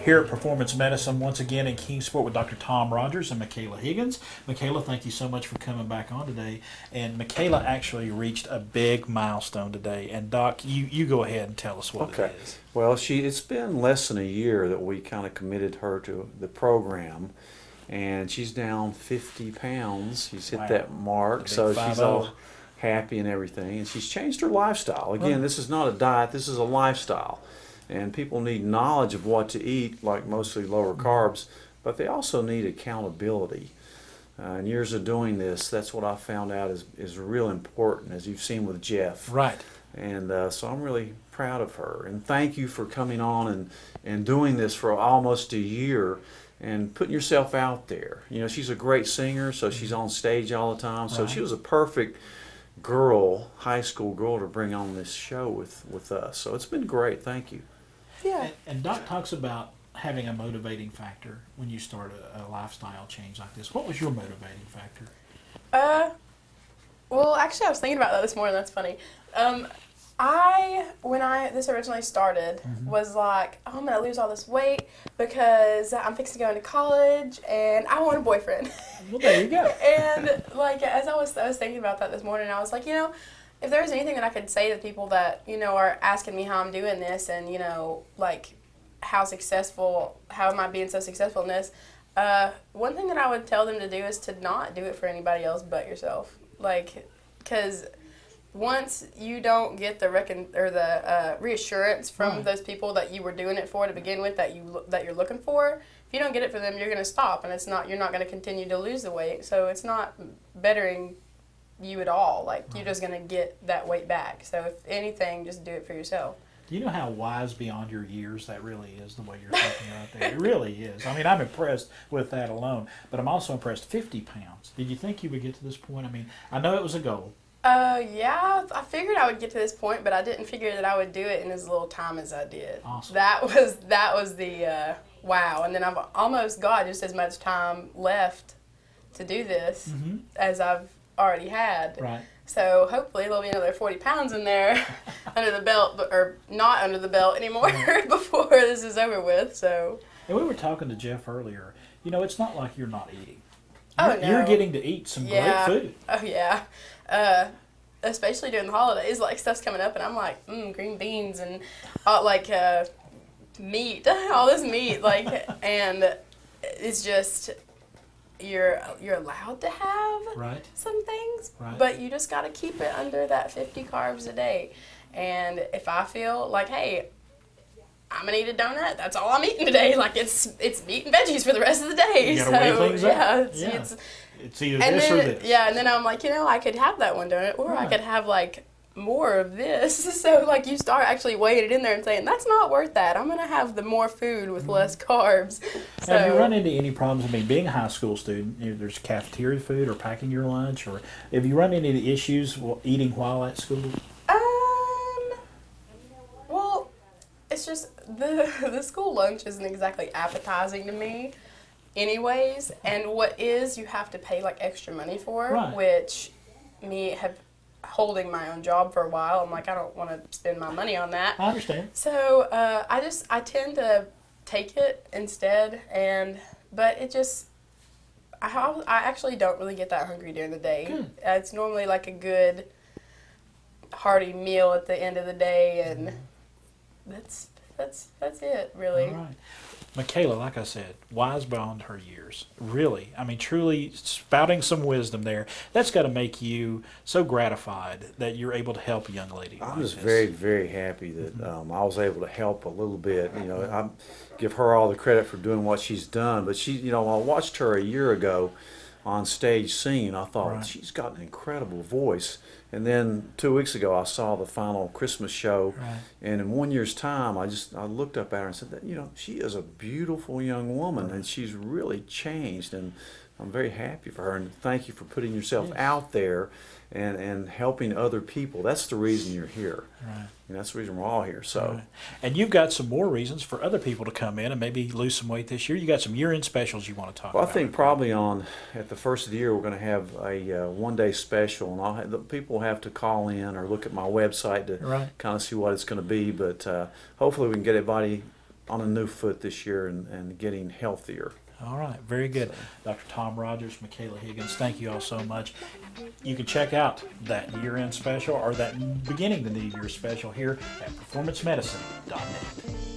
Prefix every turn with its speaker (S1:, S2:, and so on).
S1: here at Performance Medicine once again in Kingsport with Dr. Tom Rogers and Micayla Higgins. Micayla, thank you so much for coming back on today. And Micayla actually reached a big milestone today. And Doc, you go ahead and tell us what it is.
S2: Well, it's been less than a year that we kind of committed her to the program, and she's down 50 pounds. She's hit that mark, so she's all happy and everything. And she's changed her lifestyle. Again, this is not a diet, this is a lifestyle. And people need knowledge of what to eat, like mostly lower carbs, but they also need accountability. In years of doing this, that's what I found out is real important, as you've seen with Jeff.
S1: Right.
S2: And so I'm really proud of her. And thank you for coming on and doing this for almost a year and putting yourself out there. You know, she's a great singer, so she's on stage all the time. So she was a perfect girl, high school girl, to bring on this show with us. So it's been great. Thank you.
S3: Yeah.
S1: And Doc talks about having a motivating factor when you start a lifestyle change like this. What was your motivating factor?
S3: Well, actually, I was thinking about that this morning. That's funny. When this originally started, was like, oh, I'm gonna lose all this weight because I'm fixing to go into college and I want a boyfriend.
S1: Well, there you go.
S3: And like, as I was thinking about that this morning, I was like, if there's anything that I could say to people that are asking me how I'm doing this and like how am I being so successful in this, one thing that I would tell them to do is to not do it for anybody else but yourself. Like, because once you don't get the reassurance from those people that you were doing it for to begin with, that you're looking for, if you don't get it from them, you're going to stop, and you're not going to continue to lose the weight. So it's not bettering you at all. Like, you're just going to get that weight back. So if anything, just do it for yourself.
S1: Do you know how wise beyond your years that really is, the way you're thinking right there? It really is. I mean, I'm impressed with that alone, but I'm also impressed. 50 pounds. Did you think you would get to this point? I mean, I know it was a goal.
S3: Yeah, I figured I would get to this point, but I didn't figure that I would do it in as little time as I did.
S1: Awesome.
S3: That was the wow. And then I've almost got just as much time left to do this as I've already had.
S1: Right.
S3: So hopefully there'll be another 40 pounds in there under the belt, or not under the belt anymore before this is over with. So.
S1: And we were talking to Jeff earlier. It's not like you're not eating.
S3: Oh, no.
S1: You're getting to eat some great food.
S3: Oh, yeah. Especially during the holidays, like, stuff's coming up, and I'm like, green beans and, meat, all this meat, like, and it's just, you're allowed to have some things, but you just got to keep it under that 50 carbs a day. And if I feel like, hey, I'm gonna eat a donut, that's all I'm eating today. Like, it's meat and veggies for the rest of the day.
S1: You gotta weigh things up.
S3: It's
S1: either this or this.
S3: Yeah, and then I'm like, I could have that one donut, or I could have like more of this. So like, you start actually weighing it in there and saying, that's not worth that. I'm gonna have the more food with less carbs. So,
S1: have you run into any problems? I mean, being a high school student, there's cafeteria food or packing your lunch, or have you run into any issues eating while at school?
S3: Well, it's just the school lunch isn't exactly appetizing to me anyways, and what is, you have to pay like extra money for, which holding my own job for a while, I'm like, I don't want to spend my money on that.
S1: I understand.
S3: So I tend to take it instead, but it just, I actually don't really get that hungry during the day.
S1: Good.
S3: It's normally like a good hearty meal at the end of the day, and that's it, really.
S1: All right. Micayla, like I said, wise beyond her years. Really, I mean, truly spouting some wisdom there. That's got to make you so gratified that you're able to help a young lady.
S2: I'm just very, very happy that I was able to help a little bit. I give her all the credit for doing what she's done. But she, I watched her a year ago on stage singing. I thought, she's got an incredible voice. And then 2 weeks ago, I saw the final Christmas show, and in 1 year's time, I looked up at her and said, that, she is a beautiful young woman, and she's really changed, and I'm very happy for her. And thank you for putting yourself out there and helping other people. That's the reason you're here.
S1: Right.
S2: And that's the reason we're all here. So,
S1: and you've got some more reasons for other people to come in and maybe lose some weight this year. You got some year-end specials you want to talk about.
S2: Well, I think probably at the first of the year we're going to have a one-day special, and the people have to call in or look at my website to kind of see what it's going to be. But hopefully we can get everybody on a new foot this year and getting healthier.
S1: All right, very good. Dr. Tom Rogers, Micayla Higgins, thank you all so much. You can check out that year-end special or that beginning the new year special here at performancemedicine.net.